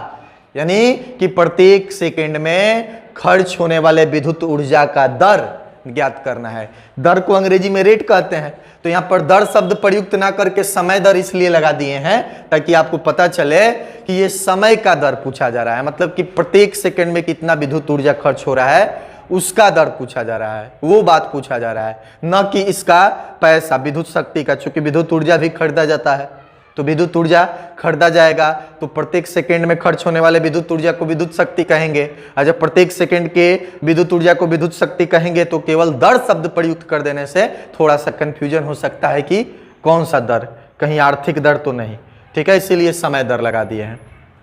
[SPEAKER 1] यानी कि प्रत्येक सेकेंड में खर्च होने वाले विद्युत ऊर्जा का दर ज्ञात करना है। दर को अंग्रेजी में रेट कहते हैं, तो यहां पर दर शब्द प्रयुक्त ना करके समय दर इसलिए लगा दिए हैं ताकि आपको पता चले कि ये समय का दर पूछा जा रहा है, मतलब कि प्रत्येक सेकंड में कितना विद्युत ऊर्जा खर्च हो रहा है उसका दर पूछा जा रहा है, वो बात पूछा जा रहा है, न कि इसका पैसा, विद्युत शक्ति का। चूंकि विद्युत ऊर्जा भी खरीदा जाता है, तो विद्युत ऊर्जा खरीदा जाएगा तो प्रत्येक सेकंड में खर्च होने वाले विद्युत ऊर्जा को विद्युत शक्ति कहेंगे। और जब प्रत्येक सेकंड के विद्युत ऊर्जा को विद्युत शक्ति कहेंगे तो केवल दर शब्द प्रयुक्त कर देने से थोड़ा सा कंफ्यूजन हो सकता है कि कौन सा दर, कहीं आर्थिक दर तो नहीं, ठीक है, इसीलिए समय दर लगा दिए हैं।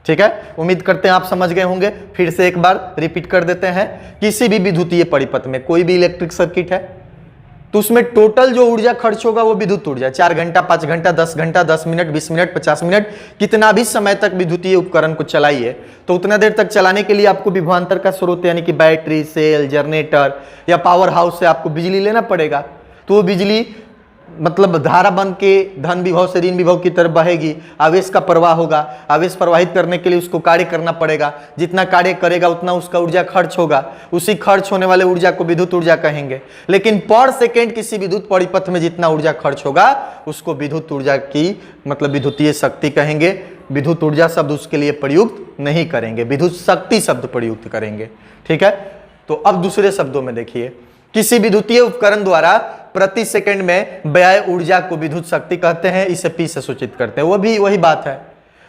[SPEAKER 1] ठीक है, उम्मीद करते हैं आप समझ गए होंगे। फिर से एक बार रिपीट कर देते हैं। किसी भी विद्युतीय परिपथ में कोई भी इलेक्ट्रिक सर्किट है तो उसमें टोटल जो ऊर्जा खर्च होगा वो विद्युत ऊर्जा, 4 घंटा, 5 घंटा, 10 घंटा, 10 मिनट, 20 मिनट, 50 मिनट, कितना भी समय तक विद्युतीय उपकरण को चलाइए तो उतना देर तक चलाने के लिए आपको विभवांतर का स्रोत यानी कि बैटरी, सेल, जनरेटर या पावर हाउस से आपको बिजली लेना पड़ेगा। तो वो बिजली मतलब धारा बन के धन विभव से ऋण विभव की तरफ बहेगी, आवेश का प्रवाह होगा, आवेश प्रवाहित करने के लिए उसको कार्य करना पड़ेगा, जितना कार्य करेगा उतना उसका ऊर्जा खर्च होगा, उसी खर्च होने वाले ऊर्जा को विद्युत ऊर्जा कहेंगे। लेकिन पर सेकेंड किसी विद्युत परिपथ में जितना ऊर्जा खर्च होगा उसको विद्युत ऊर्जा की मतलब विद्युतीय शक्ति कहेंगे। विद्युत ऊर्जा शब्द उसके लिए प्रयुक्त नहीं करेंगे, विद्युत शक्ति शब्द प्रयुक्त करेंगे। ठीक है, तो अब दूसरे शब्दों में देखिए, किसी विद्युतीय उपकरण द्वारा प्रति सेकंड में व्यय ऊर्जा को विद्युत शक्ति कहते हैं, इसे पी से सूचित करते हैं। वो भी वही बात है,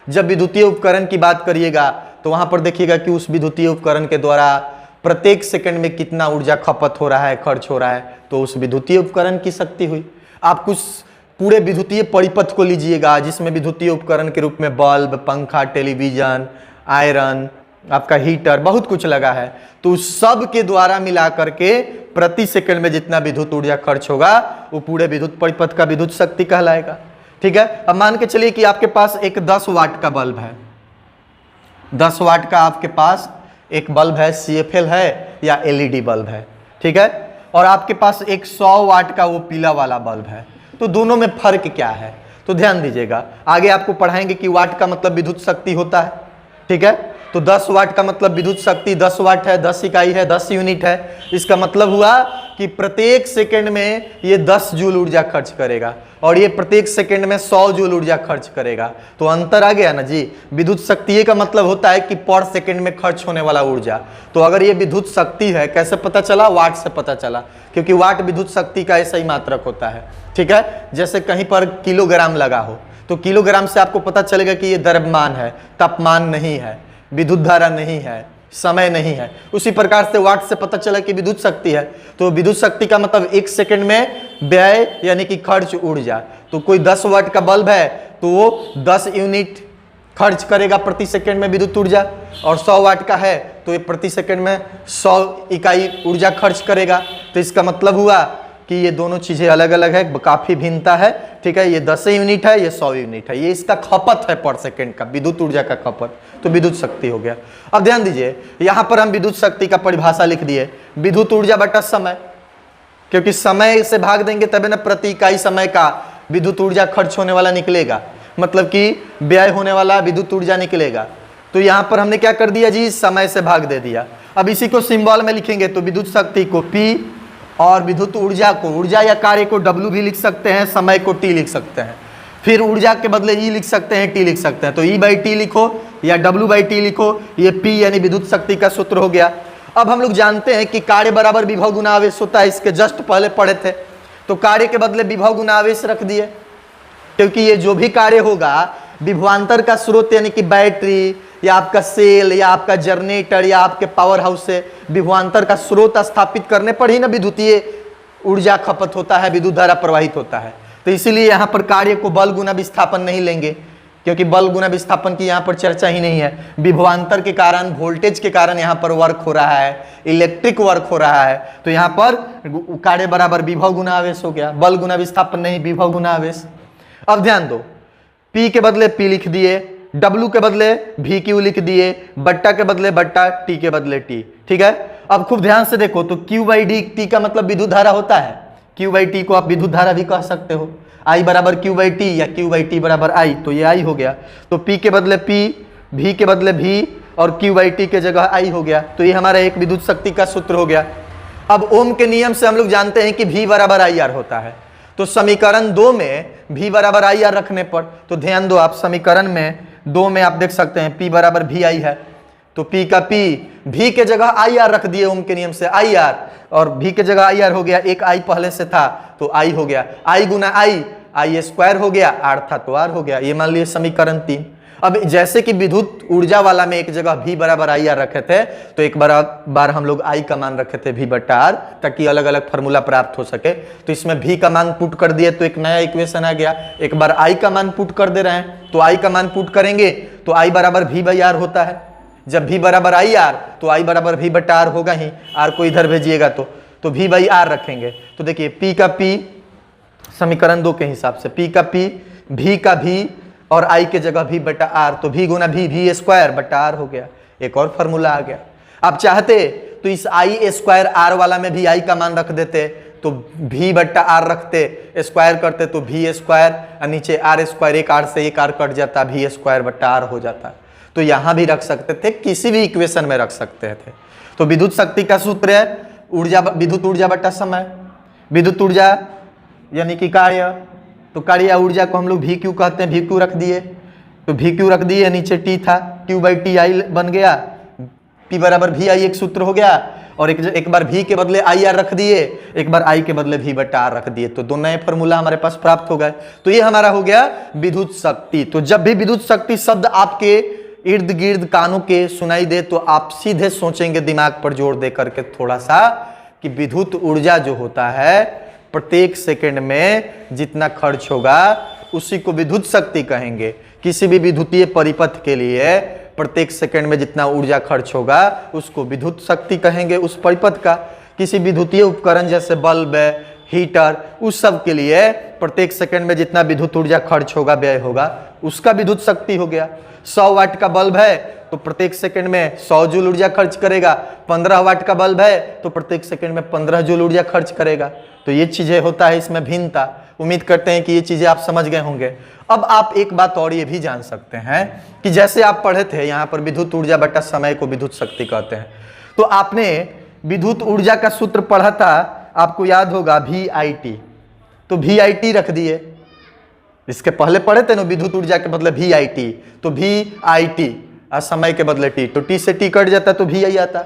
[SPEAKER 1] जब विद्युतीय उपकरण की बात करिएगा तो वहां पर देखिएगा कि उस विद्युतीय उपकरण के द्वारा प्रत्येक सेकंड में कितना ऊर्जा खपत हो रहा है, खर्च हो रहा है, तो उस विद्युतीय उपकरण की शक्ति हुई। आप कुछ पूरे विद्युतीय परिपथ को लीजिएगा जिसमें विद्युतीय उपकरण के रूप में बल्ब, पंखा, टेलीविजन, आयरन, आपका हीटर, बहुत कुछ लगा है, तो उस सब के द्वारा मिला करके प्रति सेकंड में जितना विद्युत ऊर्जा खर्च होगा वो पूरे विद्युत परिपथ का विद्युत शक्ति कहलाएगा। ठीक है, अब मान के चलिए कि आपके पास एक 10 वाट का बल्ब है, 10 वाट का आपके पास एक बल्ब है, CFL है या LED बल्ब है। ठीक है, और आपके पास एक 100 वाट का वो पीला वाला बल्ब है, तो दोनों में फर्क क्या है? तो ध्यान दीजिएगा, आगे आपको पढ़ाएंगे कि वाट का मतलब विद्युत शक्ति होता है। ठीक है, तो 10 वाट का मतलब विद्युत शक्ति 10 वाट है, 10 इकाई है, 10 यूनिट है। इसका मतलब हुआ कि प्रत्येक सेकंड में ये 10 जूल ऊर्जा खर्च करेगा और ये प्रत्येक सेकंड में 100 जूल ऊर्जा खर्च करेगा। तो अंतर आ गया ना जी। विद्युत शक्ति का मतलब होता है कि पर सेकंड में खर्च होने वाला ऊर्जा। तो अगर ये विद्युत शक्ति है, कैसे पता चला? वाट से पता चला, क्योंकि वाट विद्युत शक्ति का ऐसा ही मात्रक होता है। ठीक है, जैसे कहीं पर किलोग्राम लगा हो तो किलोग्राम से आपको पता चलेगा कि ये द्रव्यमान है, तापमान नहीं है, विद्युत धारा नहीं है, समय नहीं है। उसी प्रकार से वाट से पता चला कि विद्युत शक्ति है। तो विद्युत शक्ति का मतलब 1 सेकंड में व्यय यानी कि खर्च ऊर्जा। तो कोई 10 वाट का बल्ब है तो वो 10 यूनिट खर्च करेगा प्रति सेकंड में विद्युत ऊर्जा, और 100 वाट का है तो ये प्रति सेकंड में 100 इकाई ऊर्जा खर्च करेगा। तो इसका मतलब हुआ कि ये दोनों चीजें अलग अलग है, काफी भिन्नता है। ठीक है, ये 10 यूनिट है, ये 100 यूनिट है, ये इसका खपत है पर सेकंड का, विद्युत ऊर्जा का खपत, तो विद्युत शक्ति हो गया। अब ध्यान दीजिए, यहां पर हम विद्युत शक्ति का परिभाषा लिख दिए, विद्युत ऊर्जा बटा समय, क्योंकि समय से भाग देंगे तभी ना प्रति इकाई समय का विद्युत ऊर्जा खर्च होने वाला निकलेगा, मतलब कि व्यय होने वाला विद्युत ऊर्जा निकलेगा। तो यहां पर हमने क्या कर दिया जी, समय से भाग दे दिया। अब इसी को सिंबल में लिखेंगे तो विद्युत शक्ति को P और विद्युत ऊर्जा को, ऊर्जा या कार्य को W भी लिख सकते हैं, समय को T लिख सकते हैं। फिर ऊर्जा के बदले E लिख सकते हैं, T लिख सकते हैं। तो E/T लिखो या W/T लिखो, ये P यानी विद्युत शक्ति का सूत्र हो गया। अब हम लोग जानते हैं कि कार्य बराबर विभव गुना आवेश होता है, इसके जस्ट पहले पढ़े थे। तो कार्य के बदले विभव गुना आवेश रख दिए, क्योंकि ये जो भी कार्य होगा विभवांतर का स्रोत यानी कि बैटरी या आपका सेल या आपका जनरेटर या आपके पावर हाउस से विभवांतर का स्रोत स्थापित करने पर ही ना विद्युतीय ऊर्जा खपत होता है, विद्युत धारा प्रवाहित होता है। तो इसीलिए यहाँ पर कार्य को बल गुना विस्थापन नहीं लेंगे, क्योंकि बल गुना विस्थापन की यहाँ पर चर्चा ही नहीं है। विभवांतर के कारण, वोल्टेज के कारण यहाँ पर वर्क हो रहा है, इलेक्ट्रिक वर्क हो रहा है। तो यहाँ पर कार्य बराबर विभव गुना आवेश हो गया, बल गुना विस्थापन नहीं, विभव गुना आवेश। अब ध्यान दो, P के बदले P लिख दिए, W के बदले VQ लिख दिए, बट्टा के बदले बट्टा, T के बदले T। ठीक है, अब खूब ध्यान से देखो तो Q/D का मतलब विद्युत धारा होता है। Q/T को आप विद्युत धारा भी कह सकते हो, I बराबर Q/T या Q/T बराबर I, तो ये I हो गया। तो P के बदले P, V के बदले V और Q/T के जगह I हो गया। तो ये हमारा एक विद्युत शक्ति का सूत्र हो गया। अब ओम के नियम से हम लोग जानते हैं कि V बराबर IR होता है। तो समीकरण 2 में V बराबर IR रखने पर, तो ध्यान दो आप, समीकरण में 2 में आप देख सकते हैं P बराबर VI है। तो P का P, V के जगह IR रख दिए ओम के नियम से, IR, और V के जगह IR हो गया, एक I पहले से था तो I हो गया, I गुना I स्क्वायर हो गया, R था तो R हो गया। ये मान लिए समीकरण 3। अब जैसे कि विद्युत ऊर्जा वाला में एक जगह V बराबर IR रखे थे, तो एक बार हम लोग I का मान रखे थे V/R, ताकि अलग अलग फार्मूला प्राप्त हो सके। तो इसमें V का मान पुट कर दिए तो एक नया इक्वेशन आ गया। एक बार I का मान पुट कर दे रहे हैं, तो I का मान पुट करेंगे तो I बराबर V/R होता है। जब V बराबर IR तो I बराबर V/R होगा ही, R को इधर भेजिएगा तो V/R रखेंगे। तो देखिए P का P समीकरण 2 के हिसाब से, P का P, V का V और I के जगह V/R, तो V गुना V स्क्वायर/R हो गया। एक और फार्मूला आ गया। आप चाहते तो इस I स्क्वायर R वाला में भी I का मान रख देते, तो V/R रखते, स्क्वायर करते तो V स्क्वायर और नीचे R स्क्वायर, एक R से एक R कट जाता, V स्क्वायर/R हो जाता। तो यहां भी रख सकते थे, किसी भी इक्वेशन में रख सकते थे। तो विद्युत शक्ति का सूत्र है ऊर्जा, विद्युत ऊर्जा बटा समय। विद्युत ऊर्जा यानी कि कार्य, तो कार्य या ऊर्जा को हम लोग VQ कहते हैं, VQ रख दिए, तो VQ रख दिए, नीचे T था, Q/T I बन गया, P बराबर VI एक सूत्र हो गया। और एक बार V के बदले IR रख दिए, एक बार I के बदले V/R रख दिए, तो दो नए फॉर्मूला हमारे पास प्राप्त हो गए। तो ये हमारा हो गया विद्युत शक्ति। तो जब भी विद्युत शक्ति शब्द आपके इर्द गिर्द कानों के सुनाई दे तो आप सीधे सोचेंगे, दिमाग पर जोर दे करके थोड़ा सा, कि विद्युत ऊर्जा जो होता है प्रत्येक सेकंड में जितना खर्च होगा उसी को विद्युत शक्ति कहेंगे। किसी भी विद्युतीय परिपथ के लिए प्रत्येक सेकंड में जितना ऊर्जा खर्च होगा उसको विद्युत शक्ति कहेंगे, उस परिपथ का। किसी विद्युतीय उपकरण जैसे बल्ब, हीटर, उस सब के लिए प्रत्येक सेकंड में जितना विद्युत ऊर्जा खर्च होगा, व्यय होगा, उसका विद्युत शक्ति हो गया। 100 वाट का बल्ब है तो प्रत्येक सेकंड में 100 जूल ऊर्जा खर्च करेगा। 15 वाट का बल्ब है तो प्रत्येक सेकंड में 15 जूल ऊर्जा खर्च करेगा। तो ये चीजें होता है, इसमें भिन्नता। उम्मीद करते हैं कि ये चीजें आप समझ गए होंगे। अब आप एक बात और ये भी जान सकते हैं कि जैसे आप पढ़े थे यहाँ पर विद्युत ऊर्जा बटा समय को विद्युत शक्ति कहते हैं, तो आपने विद्युत ऊर्जा का सूत्र पढ़ा था, आपको याद होगा VIT, तो VIT रख दिए। इसके पहले पढ़े थे ना विद्युत ऊर्जा के बदले VIT, तो VIT और समय के बदले T, तो T से T कट जाता तो VI आता।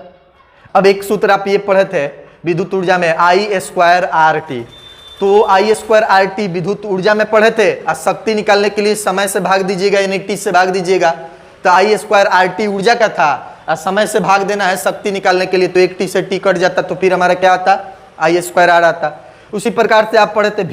[SPEAKER 1] अब एक सूत्र आप ये पढ़े थे विद्युत ऊर्जा में I²RT, तो I²RT विद्युत ऊर्जा में पढ़े थे, और शक्ति निकालने के लिए समय से भाग दीजिएगा यानी T से भाग दीजिएगा। तो I²RT ऊर्जा का था और समय से भाग देना है शक्ति निकालने के लिए, तो एक T से T कट जाता तो फिर हमारा क्या आता, I²R आता। उसी प्रकार से आप पढ़े थे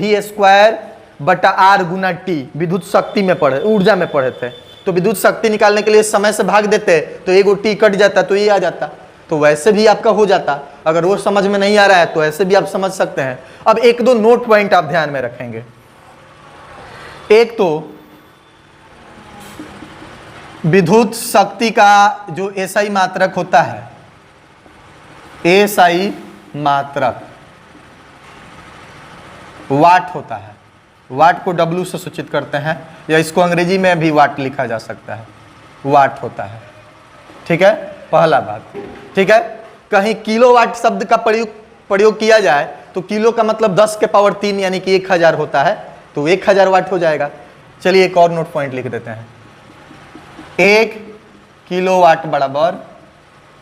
[SPEAKER 1] V²/R गुना T, विद्युत शक्ति में पढ़े, ऊर्जा में पढ़े थे। तो विद्युत शक्ति निकालने के लिए समय से भाग देते तो एगो T कट जाता तो ये आ जाता। तो वैसे भी आपका हो जाता। अगर वो समझ में नहीं आ रहा है तो ऐसे भी आप समझ सकते हैं। अब एक दो नोट पॉइंट आप ध्यान में रखेंगे। एक तो विद्युत शक्ति का जो SI मात्रक होता है, SI मात्रक वाट होता है। वाट को W से सूचित करते हैं, या इसको अंग्रेजी में भी वाट लिखा जा सकता है, वाट होता है। ठीक है, पहला बात। ठीक है, कहीं किलोवाट शब्द का प्रयोग किया जाए तो किलो का मतलब 10 के पावर 3 यानी कि 1000 होता है, तो 1000 वाट हो जाएगा। चलिए एक और नोट पॉइंट लिख देते हैं, 1 किलोवाट बराबर,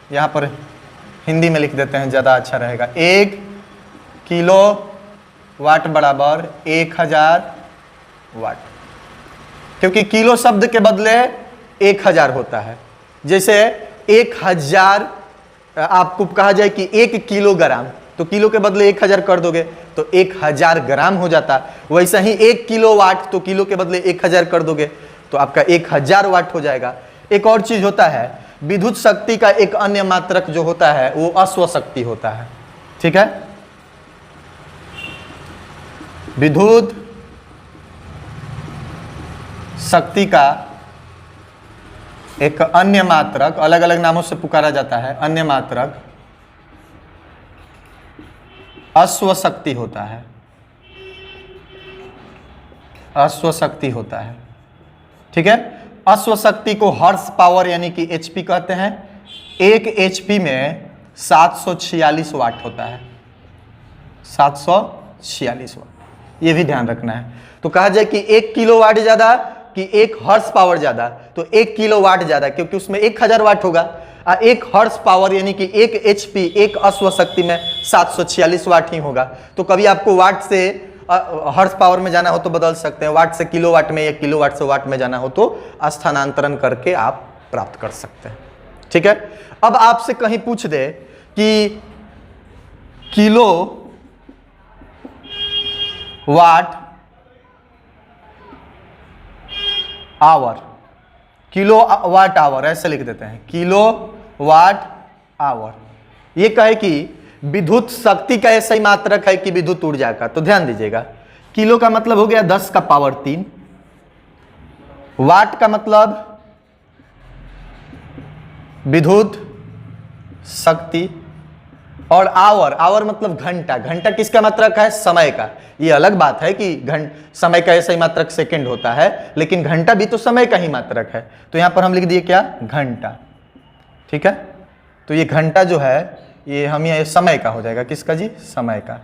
[SPEAKER 1] यहां पर हिंदी में लिख देते हैं, ज्यादा अच्छा रहेगा, 1 किलोवाट बराबर 1000 वाट, क्योंकि किलो शब्द के बदले 1000 होता है। जैसे 1000 आपको कहा जाए कि 1 किलोग्राम, तो किलो के बदले 1000 कर दोगे तो 1000 ग्राम हो जाता। वैसा ही 1 किलोवाट, तो किलो के बदले 1000 कर दोगे तो आपका 1000 वाट हो जाएगा। एक और चीज होता है, विद्युत शक्ति का एक अन्य मात्रक जो होता है वो अश्व शक्ति होता है। ठीक है, विद्युत शक्ति का एक अन्य मात्रक, अलग अलग नामों से पुकारा जाता है, अन्य मात्रक अश्व शक्ति होता है, अश्व शक्ति होता है। ठीक है, अश्व शक्ति को हॉर्स पावर यानी कि HP कहते हैं। 1 HP में 746 वाट होता है, 746 वाट, ये भी ध्यान रखना है। तो कहा जाए कि 1 किलोवाट ज्यादा कि 1 हॉर्स पावर ज्यादा, तो 1 किलोवाट ज्यादा, क्योंकि उसमें 1000 वाट होगा। 1 हॉर्स पावर यानी कि 1 HP, 1 अश्व शक्ति में 746 वाट ही होगा। तो कभी आपको वाट से हॉर्स पावर में जाना हो तो बदल सकते हैं, वाट से किलोवाट में या किलोवाट से वाट में जाना हो तो स्थानांतरण करके आप प्राप्त कर सकते हैं। ठीक है, अब आपसे कहीं पूछ दे कि kilowatt hour, kilowatt hour ऐसे लिख देते हैं, किलो वाट आवर। ये कहे कि विद्युत शक्ति का ऐसा ही मात्रक है कि विद्युत ऊर्जा का, तो ध्यान दीजिएगा, किलो का मतलब हो गया 10 का पावर 3, वाट का मतलब विद्युत शक्ति, और आवर, आवर मतलब घंटा, घंटा किसका मात्रक है? समय का। ये अलग बात है कि समय का ऐसा ही मात्रक सेकंड होता है, लेकिन घंटा भी तो समय का ही मात्रक है, तो यहां पर हम लिख दिए क्या? घंटा। ठीक है, तो ये घंटा जो है ये हम ये समय का हो जाएगा, किसका जी? समय का।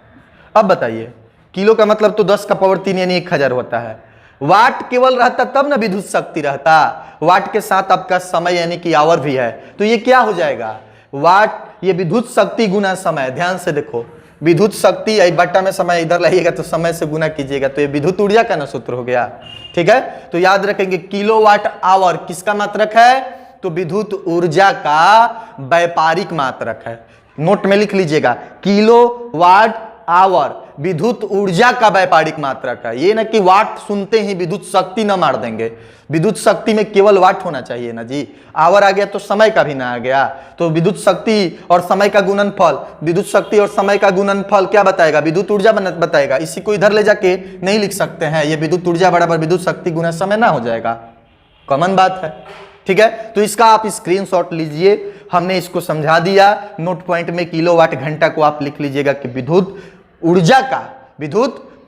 [SPEAKER 1] अब बताइए, किलो का मतलब तो 10 का पावर 3 यानी 1000 होता है, वाट केवल रहता तब ना विद्युत शक्ति रहता, वाट के साथ आपका समय यानी कि आवर भी है, तो ये क्या हो जाएगा? वाट, ये विद्युत शक्ति गुना समय। ध्यान से देखो, विद्युत शक्ति बट्टा में समय इधर लाइएगा तो समय से गुना कीजिएगा, तो ये विद्युत ऊर्जा का ना सूत्र हो गया। ठीक है, तो याद रखेंगे किलोवाट आवर किसका मात्रक है? तो विद्युत ऊर्जा का व्यापारिक मात्रक है। नोट में लिख लीजिएगा, किलोवाट आवर विद्युत ऊर्जा का व्यापारिक मात्रक है। ये ना कि वाट सुनते ही विद्युत शक्ति ना मार देंगे, विद्युत शक्ति में केवल वाट होना चाहिए ना जी, आवर आ गया तो समय का भी ना आ गया। तो विद्युत शक्ति और समय का गुणनफल, विद्युत शक्ति और समय का गुणनफल क्या बताएगा? विद्युत ऊर्जा बताएगा। इसी को इधर ले जाके नहीं लिख सकते हैं, ये विद्युत ऊर्जा बराबर विद्युत शक्ति गुना समय ना हो जाएगा, कॉमन बात है। ठीक है, तो इसका आप स्क्रीनशॉट लीजिए, हमने इसको समझा दिया। नोट पॉइंट में किलोवाट घंटा को आप लिख लीजिएगा कि विद्युत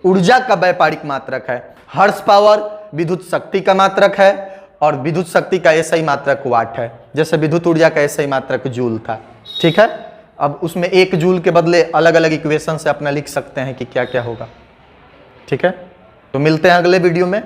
[SPEAKER 1] ऊर्जा का व्यापारिक मात्रक है। हर्स पावर विद्युत शक्ति का मात्रक है, और विद्युत शक्ति का ऐसा ही मात्रक वाट है, जैसे विद्युत ऊर्जा का ऐसा ही मात्रक जूल था। ठीक है, अब उसमें 1 जूल के बदले अलग अलग इक्वेशन से अपना लिख सकते हैं कि क्या क्या होगा। ठीक है, तो मिलते हैं अगले वीडियो में,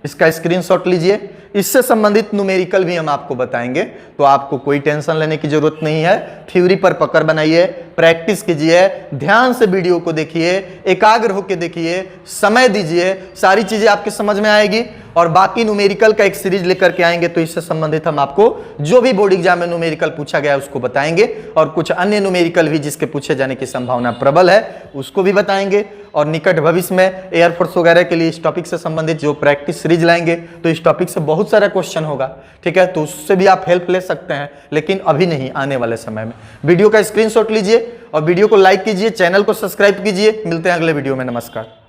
[SPEAKER 1] इसका स्क्रीनशॉट लीजिए। इससे संबंधित न्यूमेरिकल भी हम आपको बताएंगे, तो आपको कोई टेंशन लेने की जरूरत नहीं है। थ्योरी पर पकड़ बनाइए, प्रैक्टिस कीजिए, ध्यान से वीडियो को देखिए, एकाग्र होकर देखिए, समय दीजिए, सारी चीजें आपके समझ में आएगी। और बाकी न्यूमेरिकल का एक सीरीज लेकर के आएंगे, तो इससे संबंधित हम आपको जो भी बोर्ड एग्जाम में न्यूमेरिकल पूछा गया है उसको बताएंगे, और कुछ अन्य न्यूमेरिकल भी जिसके पूछे जाने की संभावना प्रबल है उसको भी बताएंगे। और निकट भविष्य में एयरफोर्स वगैरह के लिए इस टॉपिक से संबंधित जो प्रैक्टिस सीरीज लाएंगे, तो इस टॉपिक से बहुत सारा क्वेश्चन होगा। ठीक है, तो उससे भी आप हेल्प ले सकते हैं, लेकिन अभी नहीं, आने वाले समय में। वीडियो का स्क्रीनशॉट लीजिए और वीडियो को लाइक कीजिए, चैनल को सब्सक्राइब कीजिए। मिलते हैं अगले वीडियो में, नमस्कार।